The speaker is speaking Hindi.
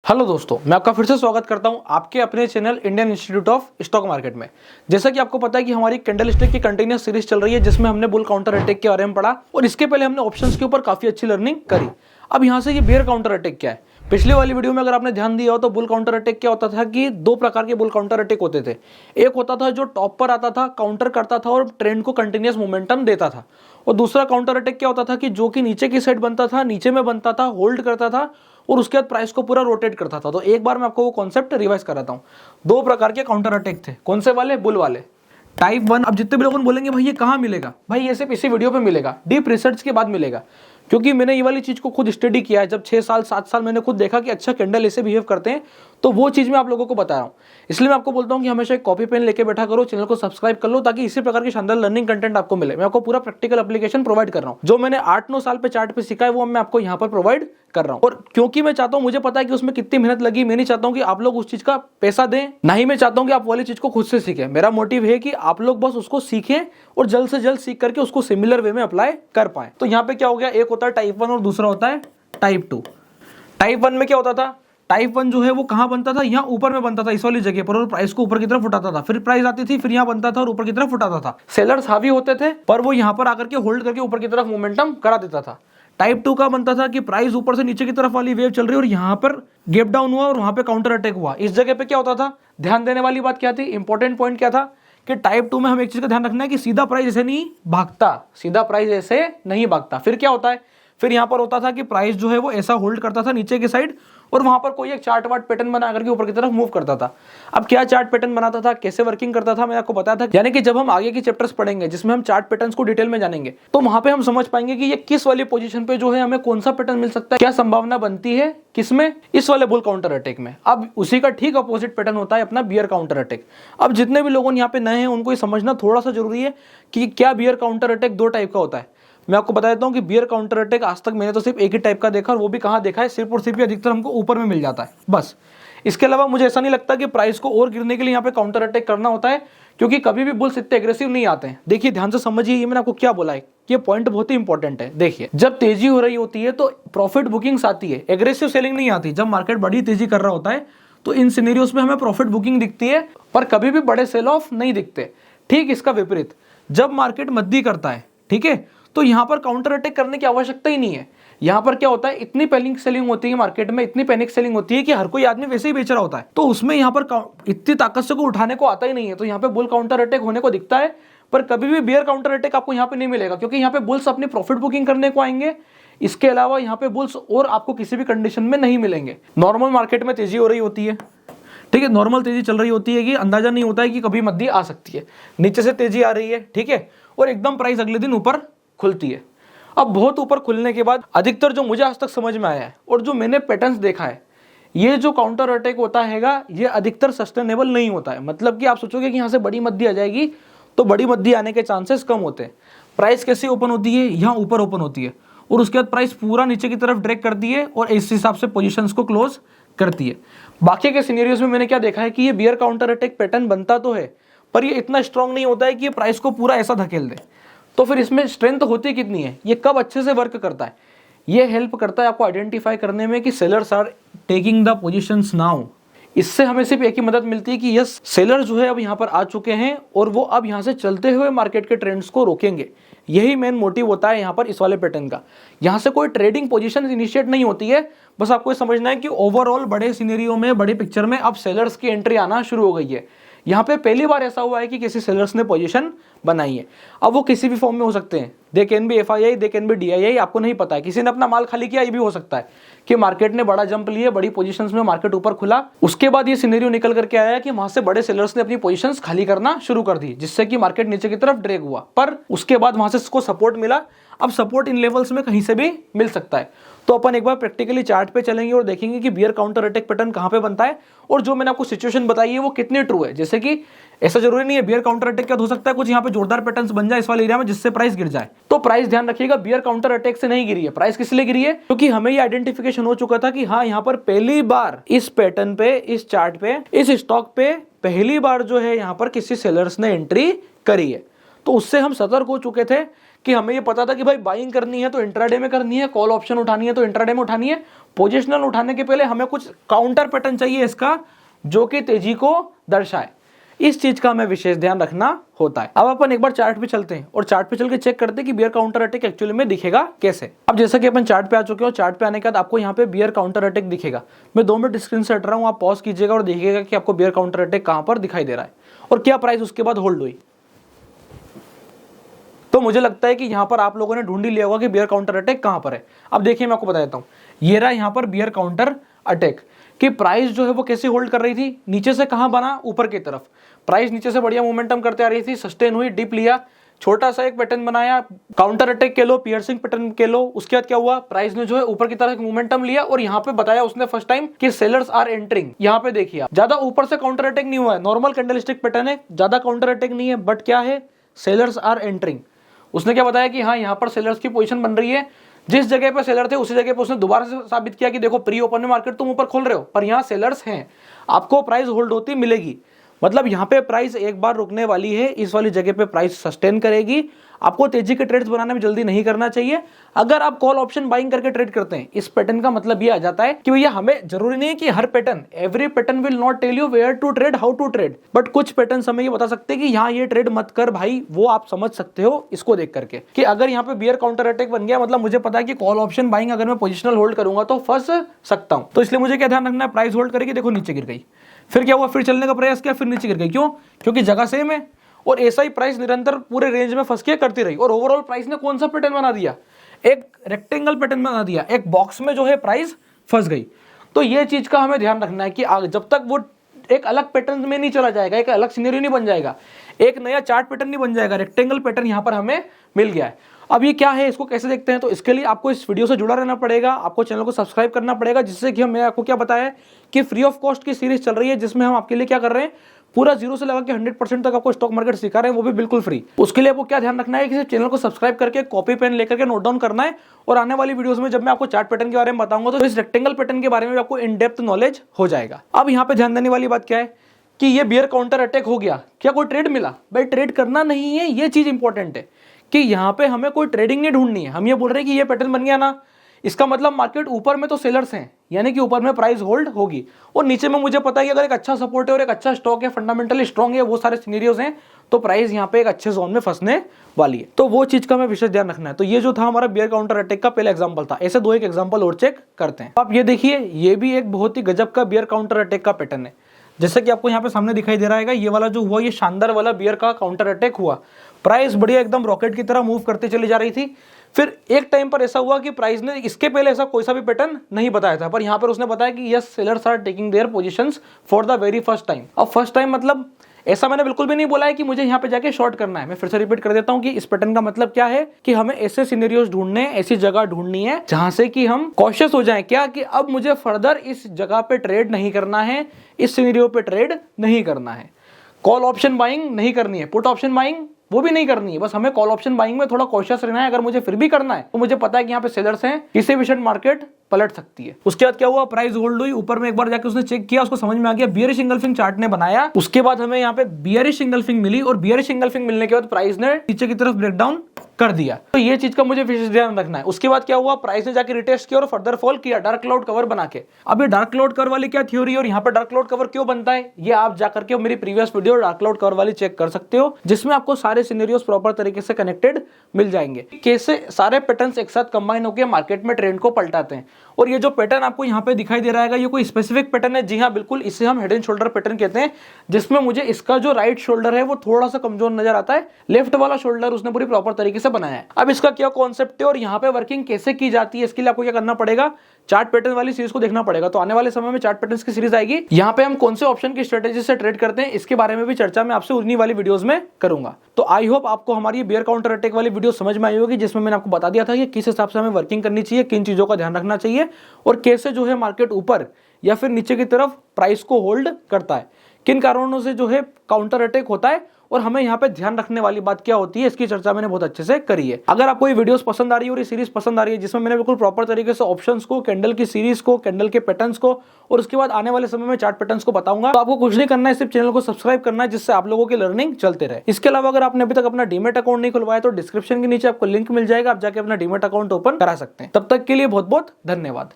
हेलो दोस्तों, मैं आपका फिर से स्वागत करता हूं आपके अपने channel Indian institute of stock market में। जैसा कि आपको पता है कि हमारी कैंडल स्टिक की कंटिन्यूस सीरीज चल रही है जिसमें हमने बुल काउंटर अटैक के बारे में पढ़ा और इसके पहले हमने ऑप्शंस के ऊपर काफी अच्छी लर्निंग करी। अब यहां से ये बेयर काउंटर अटैक क्या है। पिछले वाली वीडियो में अगर आपने ध्यान दिया हो तो बुल काउंटर अटैक क्या होता था कि दो प्रकार के बुल काउंटर अटैक होते थे। एक होता था जो टॉप पर आता था, काउंटर करता था और ट्रेंड को कंटिन्यूस मोमेंटम देता था, और दूसरा काउंटर अटैक क्या होता था कि जो कि नीचे की साइड बनता था, नीचे में बनता था, होल्ड करता था और उसके बाद प्राइस को पूरा रोटेट करता था। तो एक बार मैं आपको वो कॉन्सेप्ट रिवाइज कराता हूँ। दो प्रकार के काउंटर अटैक थे, कौन से वाले? बुल वाले। टाइप 1। अब जितने भी लोग बोलेंगे भाई ये कहाँ मिलेगा, भाई ये सिर्फ इसी वीडियो पे मिलेगा, डीप रिसर्च के बाद मिलेगा, क्योंकि मैंने ये वाली चीज को खुद स्टडी किया है। जब 6 साल 7 साल मैंने खुद देखा कि अच्छा कैंडल ऐसे बिहेव करते हैं, तो वो चीज मैं आप लोगों को बता रहा हूँ। इसलिए मैं आपको बोलता हूँ कि हमेशा एक कॉपी पेन लेके बैठा करो, चैनल को सब्सक्राइब कर लो ताकि इसी प्रकार की शानदार लर्निंग कंटेंट आपको मिले। मैं आपको पूरा प्रैक्टिकल एप्लीकेशन प्रोवाइड कर रहा हूँ। जो मैंने 8-9 साल पे चार्ट पे सीखा है वो मैं आपको यहाँ पर प्रोवाइड कर रहा हूँ। और क्योंकि मैं चाहता हूँ, मुझे पता है कि उसमें कितनी मेहनत लगी, मैं नहीं चाहता हूँ कि आप लोग उस चीज का पैसा दें, ना ही मैं चाहता हूँ कि आप वाली चीज को खुद से सीखें। मेरा मोटिव है कि आप लोग बस उसको सीखें और जल्द से जल्द सीख करके उसको सिमिलर वे में अप्लाई कर पाए। तो यहाँ पे क्या हो गया, एक होता है टाइप 1 और दूसरा होता है टाइप 2। टाइप 1 में क्या होता था, टाइप 1 जो है वो कहां बनता था, यहाँ ऊपर में बनता था इस वाली जगह पर, और प्राइस को ऊपर की तरफ उठाता था। फिर प्राइस आती थी, फिर यहाँ बनता था और ऊपर की तरफ उठाता था। सेलर्स हावी होते थे पर वो यहाँ पर आकर के होल्ड करके ऊपर की तरफ मोमेंटम करा देता था। टाइप 2 का बनता था कि प्राइस ऊपर से नीचे की तरफ वाली वेव चल रही है और यहाँ पर गैप डाउन हुआ और वहां पे काउंटर अटैक हुआ। इस जगह पे क्या होता था, ध्यान देने वाली बात क्या थी, इंपॉर्टेंट पॉइंट क्या था कि टाइप 2 में हमें एक चीज का ध्यान रखना है कि सीधा प्राइस ऐसे नहीं भागता, सीधा प्राइस ऐसे नहीं भागता। फिर क्या होता है, फिर यहाँ पर होता था कि प्राइस जो है वो ऐसा होल्ड करता था नीचे की साइड और वहां पर कोई एक चार्ट वार्ट पैटर्न बना करके ऊपर की तरफ मूव करता था। अब क्या चार्ट पैटर्न बनाता था, कैसे वर्किंग करता था, मैं आपको बताया था। यानी कि जब हम आगे की चैप्टर्स पढ़ेंगे जिसमें हम चार्ट पैटर्न्स को डिटेल में जानेंगे, तो वहां पे हम समझ पाएंगे कि ये किस वाली पोजीशन पे जो है हमें कौन सा पैटर्न मिल सकता है, क्या संभावना बनती है, किसमें, इस वाले बुल काउंटर अटैक में। अब उसी का ठीक अपोजिट पैटर्न होता है अपना बियर काउंटर अटैक। अब जितने भी लोग यहाँ पे नए हैं उनको ये समझना थोड़ा सा जरूरी है कि क्या बियर काउंटर अटैक दो टाइप का होता है। मैं आपको बता देता हूं कि बियर काउंटर अटैक आज तक मैंने तो सिर्फ एक ही टाइप का देखा, और वो भी कहां देखा है, सिर्फ और सिर्फ अधिकतर हमको ऊपर में मिल जाता है बस। इसके अलावा मुझे ऐसा नहीं लगता कि प्राइस को और गिरने के लिए यहाँ पे काउंटर अटैक करना होता है, क्योंकि कभी भी बुल्स इतने एग्रेसिव नहीं आते हैं। देखिए ध्यान से समझिए, ये मैंने आपको क्या बोला है, ये पॉइंट बहुत ही इंपॉर्टेंट है। देखिए जब तेजी हो रही होती है तो प्रॉफिट बुकिंग्स आती है, एग्रेसिव सेलिंग नहीं आती। जब मार्केट बड़ी तेजी कर रहा होता है तो इन सिनेरियोस में हमें प्रॉफिट बुकिंग दिखती है, पर कभी भी बड़े सेल ऑफ नहीं दिखते। ठीक इसका विपरीत, जब मार्केट मद्दी करता है, ठीक है, तो यहां पर काउंटर अटैक करने की आवश्यकता ही नहीं है। यहां पर क्या होता है, इतनी पैनिक सेलिंग होती है मार्केट में, इतनी पैनिक सेलिंग होती है कि हर कोई आदमी वैसे ही बेच रहा होता है, तो उसमें यहां पर इतनी ताकत से को उठाने को आता ही नहीं है। तो यहां पे बुल काउंटर अटैक होने को दिखता है, पर कभी भी बियर काउंटर अटैक आपको यहां पे नहीं मिलेगा, क्योंकि यहां पे बुल्स अपनी प्रॉफिट बुकिंग करने को आएंगे। इसके अलावा यहाँ पे बुल्स और आपको किसी भी कंडीशन में नहीं मिलेंगे। नॉर्मल मार्केट में तेजी हो रही होती है, ठीक है, नॉर्मल तेजी चल रही होती है कि अंदाजा नहीं होता है कि कभी मद्दी आ सकती है, नीचे से तेजी आ रही है, ठीक है, और एकदम प्राइस अगले दिन ऊपर खुलती है। अब बहुत ऊपर खुलने के बाद अधिकतर जो मुझे आज तक समझ में आया है और जो मैंने पैटर्न्स देखा है, ये जो काउंटर अटैक होता हैगा ये अधिकतर सस्टेनेबल नहीं होता है। मतलब कि आप सोचोगे कि यहाँ से बड़ी मद्दी आ जाएगी, तो बड़ी मद्दी आने के चांसेस कम होते हैं। प्राइस कैसे ओपन होती है, यहाँ ऊपर ओपन होती है और उसके बाद प्राइस पूरा नीचे की तरफ ड्रैग करती है और इस हिसाब से पोजीशंस को क्लोज करती है। बाकी के सिनेरियोज में मैंने क्या देखा है कि ये बियर काउंटर अटैक पैटर्न बनता तो है, पर ये इतना स्ट्रांग नहीं होता है कि ये प्राइस को पूरा ऐसा धकेल दे। तो फिर इसमें स्ट्रेंथ होती कितनी है, ये कब अच्छे से वर्क करता है, ये हेल्प करता है आपको आइडेंटिफाई करने में कि sellers are taking the positions now. इससे हमें सिर्फ एक ही मदद मिलती है कि यस, सेलर जो है अब यहाँ पर आ चुके हैं और वो अब यहाँ से चलते हुए मार्केट के ट्रेंड्स को रोकेंगे। यही मेन मोटिव होता है यहाँ पर इस वाले पैटर्न का। यहाँ से कोई ट्रेडिंग पोजीशन इनिशिएट नहीं होती है, बस आपको ये समझना है कि ओवरऑल बड़े सिनेरियो में, बड़े पिक्चर में अब सेलर्स की एंट्री आना शुरू हो गई है। यहाँ पे पहली बार ऐसा हुआ है कि किसी सेलर्स ने पोजीशन बनाई है। अब वो किसी भी फॉर्म में हो सकते हैं, they can be FII, they can be DII, आपको नहीं पता है, किसी ने अपना माल खाली किया, ये भी हो सकता है कि मार्केट ने बड़ा जंप लिए, बड़ी पोजीशंस में मार्केट ऊपर खुला, उसके बाद ये सिनेरियो निकल करके आया कि वहां से बड़े सेलर्स ने अपनी पोजीशंस खाली करना शुरू कर दी, जिससे कि मार्केट नीचे की तरफ ड्रैग हुआ, पर उसके बाद वहां से इसको सपोर्ट मिला। अब सपोर्ट इन लेवल्स में कहीं से भी मिल सकता है। तो अपन एक बार प्रैक्टिकली चार्ट पे चलेंगे और देखेंगे कि बियर काउंटर अटैक पैटर्न कहां पे बनता है और जो मैंने आपको सिचुएशन बताई है वो कितनी ट्रू है। जैसे कि ऐसा जरूरी नहीं है बियर काउंटर अटैक क्या हो सकता है, कुछ यहाँ पे जोरदार पैटर्न्स बन जाए इस वाले एरिया में जिससे प्राइस गिर जाए। तो प्राइस ध्यान रखिएगा, बियर काउंटर अटैक से नहीं गिरी है। प्राइस किस लिए गिरी है, क्योंकि हमें ये आइडेंटिफिकेशन हो चुका था कि हाँ, यहाँ पर पहली बार इस पैटर्न पे, इस चार्ट पे, इस स्टॉक पे पहली बार जो है यहाँ पर किसी सेलर्स ने एंट्री करी है। तो उससे हम सतर्क हो चुके थे कि हमें ये पता था कि भाई बाइंग करनी है तो इंट्राडे में करनी है, कॉल ऑप्शन उठानी है तो इंट्राडे में उठानी है। पोजिशनल उठाने के पहले हमें कुछ काउंटर पैटर्न चाहिए इसका जो कि तेजी को दर्शाए। इस चीज का हमें विशेष ध्यान रखना होता है। अब अपन एक बार चार्ट पे चलते हैं और चार्ट पे चल के चेक करते हैं कि बियर काउंटर अटैक एक्चुअली में दिखेगा कैसे। अब जैसा कि अपन चार्ट पे आ चुके हो, चार्ट पे आने के बाद आपको यहाँ पे बियर काउंटर अटैक दिखेगा। मैं 2 मिनट स्क्रीन से हट रहा हूँ, आप पॉज कीजिएगा और देखिएगा कि आपको बियर काउंटर अटैक कहां पर दिखाई दे रहा है और क्या प्राइस उसके बाद होल्ड हुई। तो मुझे लगता है कि यहां पर आप लोगों ने ढूंढ ही लिया होगा कि बियर काउंटर अटैक कहां पर है। अब देखिए मैं आपको बता देता हूं, ये रहा यहां पर बियर काउंटर अटैक कि प्राइस जो है वो कैसे होल्ड कर रही थी, नीचे से कहां बना, ऊपर की तरफ। प्राइस नीचे से बढ़िया मोमेंटम करते आ रही थी, सस्टेन हुई, डिप लिया, छोटा सा एक पैटर्न बनाया, काउंटर अटैक के लो, पियर्सिंग पैटर्न के लो। उसके बाद क्या हुआ, प्राइस ने जो है ऊपर की तरफ मोमेंटम लिया और यहाँ पे बताया उसने फर्स्ट टाइम कि सेलर्स आर एंटरिंग। यहाँ पे देखिए ज्यादा ऊपर से काउंटर अटैक नहीं हुआ है, नॉर्मल कैंडलस्टिक पैटर्न है, ज्यादा काउंटर अटैक नहीं है, बट क्या है, सेलर्स आर एंटरिंग। उसने क्या बताया कि हाँ यहाँ पर सेलर्स की पोजीशन बन रही है। जिस जगह पे सेलर थे उसी जगह पे उसने दोबारा से साबित किया कि देखो प्री ओपन में मार्केट तुम ऊपर खोल रहे हो पर यहाँ सेलर्स हैं, आपको प्राइस होल्ड होती मिलेगी। मतलब यहाँ पे प्राइस एक बार रुकने वाली है, इस वाली जगह पे प्राइस सस्टेन करेगी। आपको तेजी के ट्रेड्स बनाने में जल्दी नहीं करना चाहिए। अगर आप कॉल ऑप्शन बाइंग करके ट्रेड करते हैं, इस पैटर्न का मतलब ये आ जाता है कि भैया हमें जरूरी नहीं है कि हर pattern, every pattern will not tell you where to trade, how to trade, but कुछ पैटर्न हमें ये बता सकते हैं कि यहाँ ये ट्रेड मत कर भाई, वो आप समझ सकते हो इसको देख करके कि अगर यहाँ पे बियर काउंटर अटैक बन गया मतलब मुझे पता है कि कॉल ऑप्शन बाइंग अगर मैं पोजिशनल होल्ड करूंगा तो फंस सकता हूं। तो इसलिए मुझे क्या ध्यान रखना है, प्राइस होल्ड करेगी, देखो नीचे गिर गई, फिर क्या हुआ, फिर चलने का प्रयास किया, फिर नीचे गिर गई। क्यों? क्योंकि जगह सेम है और ऐसा ही प्राइस निरंतर पूरे रेंज में फंस के करती रही और ओवरऑल प्राइस ने कौन सा पैटर्न बना दिया, एक रेक्टेंगल पैटर्न बना दिया, एक बॉक्स में जो है प्राइस फंस गई। तो ये चीज का हमें ध्यान रखना है कि जब तक वो एक अलग पैटर्न में नहीं चला जाएगा, एक अलग सिनेरियो नहीं बन जाएगा, एक नया चार्ट पैटर्न नहीं बन जाएगा, रेक्टेंगल पैटर्न यहां पर हमें मिल गया है। अब ये क्या है, इसको कैसे देखते हैं, तो इसके लिए आपको इस वीडियो से जुड़ा रहना पड़ेगा, आपको चैनल को सब्सक्राइब करना पड़ेगा, जिससे कि मैं आपको क्या बताया कि फ्री ऑफ कॉस्ट की सीरीज चल रही है जिसमें हम आपके लिए क्या कर रहे हैं, पूरा 0 से लगा के 100% तक आपको स्टॉक मार्केट सिखा रहे हैं, वो भी बिल्कुल फ्री। उसके लिए आपको क्या ध्यान रखना है कि चैनल को सब्सक्राइब करके कॉपी पेन लेकर के नोट डाउन करना है और आने वाली वीडियोस में जब मैं आपको चार्ट पैटर्न के बारे में बताऊंगा तो इस रेक्टेंगल पैटर्न के बारे में आपको इन डेप्थ नॉलेज हो जाएगा। अब यहाँ पे ध्यान देने वाली बात क्या है कि ये बियर काउंटर अटैक हो गया, क्या कोई ट्रेड मिला? भाई ट्रेड करना नहीं है, ये चीज इंपॉर्टेंट है कि यहाँ पे हमें कोई ट्रेडिंग नहीं ढूंढनी है। हम ये बोल रहे हैं कि ये पैटर्न बन गया ना, इसका मतलब मार्केट ऊपर में तो सेलर्स हैं, यानी कि ऊपर में प्राइस होल्ड होगी और नीचे में मुझे पता है कि अगर एक अच्छा सपोर्ट है और एक अच्छा स्टॉक है, फंडामेंटली स्ट्रॉन्ग है, वो सारे सिनेरियोज हैं, तो प्राइस यहाँ पे एक अच्छे जोन में फंसने वाली है। तो वो चीज का हमें विशेष ध्यान रखना है। तो ये जो था हमारा बियर काउंटर अटैक का पहला एग्जांपल था। ऐसे 2 एक एग्जांपल और चेक करते हैं। आप ये देखिए, ये भी एक बहुत ही गजब का बियर काउंटर अटैक का पैटर्न है। जैसे कि आपको यहाँ पे सामने दिखाई दे रहा है, ये वाला जो हुआ ये शानदार वाला बियर का काउंटर अटैक हुआ। प्राइस बढ़िया एकदम रॉकेट की तरह मूव करते चली जा रही थी। फिर एक टाइम पर ऐसा हुआ कि प्राइस ने इसके पहले ऐसा कोई सा भी पैटर्न नहीं बताया था, पर यहाँ पर उसने बताया कि yes sellers are taking their positions for the very first time. अब फर्स्ट टाइम मतलब ऐसा मैंने बिल्कुल भी नहीं बोला है कि मुझे यहाँ पे जाके शॉर्ट करना है। मैं फिर से रिपीट कर देता हूँ कि इस पैटर्न का मतलब क्या है कि हमें ऐसे सिनेरियोस ढूंढने, ऐसी जगह ढूंढनी है जहां से कि हम कॉशियस हो जाएं, क्या कि अब मुझे फर्दर इस जगह पे ट्रेड नहीं करना है, इस सिनेरियो पे ट्रेड नहीं करना है, कॉल ऑप्शन बाइंग नहीं करनी है, पुट ऑप्शन बाइंग वो भी नहीं करनी है, बस हमें कॉल ऑप्शन बाइंग में थोड़ा कॉशियस रहना है। अगर मुझे फिर भी करना है तो मुझे पता है कि यहाँ पे सेलर्स हैं, किसी भी क्षण मार्केट पलट सकती है। उसके बाद क्या हुआ, प्राइस होल्ड हुई, ऊपर में एक बार जाके उसने चेक किया, उसको समझ में आ गया, बियरिश इंगल्फिंग चार्ट ने बनाया। उसके बाद हमें यहाँ पे बियरिश इंगल्फिंग मिली और बियरिश इंगल्फिंग मिलने के बाद प्राइस ने नीचे की तरफ ब्रेकडाउन कर दिया। तो ये चीज का मुझे विशेष ध्यान रखना है। उसके बाद क्या हुआ, प्राइस ने जाके रिटेस्ट किया और फर्दर फॉल किया डार्क क्लाउड कवर बना के। अब ये डार्क क्लाउड कवर वाली क्या थ्योरी और यहाँ पे डार्क क्लाउड कवर क्यों बनता है, ये आप जाकर के मेरी previous video dark cloud cover वाली चेक कर सकते हो, जिसमें आपको सारे सिनेरियोस प्रॉपर तरीके से कनेक्टेड मिल जाएंगे, कैसे सारे पैटर्न्स एक साथ कंबाइन होकर मार्केट में ट्रेंड को पलटाते हैं। और ये जो पैटर्न आपको यहाँ पे दिखाई दे रहा है, ये कोई स्पेसिफिक पैटर्न है? जी हाँ बिल्कुल, इसे हम हेड एंड शोल्डर पैटर्न कहते हैं, जिसमें मुझे इसका जो राइट शोल्डर है वो थोड़ा सा कमजोर नजर आता है, लेफ्ट वाला शोल्डर उसने पूरी प्रॉपर तरीके से बनाया है। अब इसका क्या कॉन्सेप्ट है और यहाँ पे वर्किंग कैसे की जाती है, इसके लिए आपको क्या करना पड़ेगा, चार्ट पैटर्न वाली सीरीज को देखना पड़ेगा। तो आने वाले समय में चार्ट पैटर्न्स की सीरीज आएगी, यहाँ पे हम कौन से ऑप्शन की स्ट्रेटेजी से ट्रेड करते हैं इसके बारे में भी चर्चा मैं आपसे उन्हीं वाली वीडियोस में करूंगा। तो आई होप आपको हमारी बियर काउंटर अटैक वाली वीडियो समझ में आई होगी, जिसमें मैंने आपको बता दिया था कि किस हिसाब से हमें वर्किंग करनी चाहिए, किन चीजों का ध्यान रखना चाहिए और कैसे जो है मार्केट ऊपर या फिर नीचे की तरफ प्राइस को होल्ड करता है, किन कारणों से जो है काउंटर अटैक होता है और हमें यहाँ पे ध्यान रखने वाली बात क्या होती है, इसकी चर्चा मैंने बहुत अच्छे से करी है। अगर आपको ये वीडियोस पसंद आ रही है और ये सीरीज पसंद आ रही है जिसमें मैंने बिल्कुल प्रॉपर तरीके से ऑप्शंस को, कैंडल की सीरीज को, कैंडल के पैटर्न्स को और उसके बाद आने वाले समय में चार्ट पैटर्न्स को बताऊंगा, तो आपको कुछ नहीं करना है, सिर्फ चैनल को सब्सक्राइब करना है जिससे आप लोगों की लर्निंग चलते रहे। इसके अलावा अगर आपने अभी तक अपना डीमेट अकाउंट नहीं खुलवाया तो डिस्क्रिप्शन के नीचे आपको लिंक मिल जाएगा, आप जाके अपना डीमेट अकाउंट ओपन करा सकते हैं। तब तक के लिए बहुत बहुत धन्यवाद।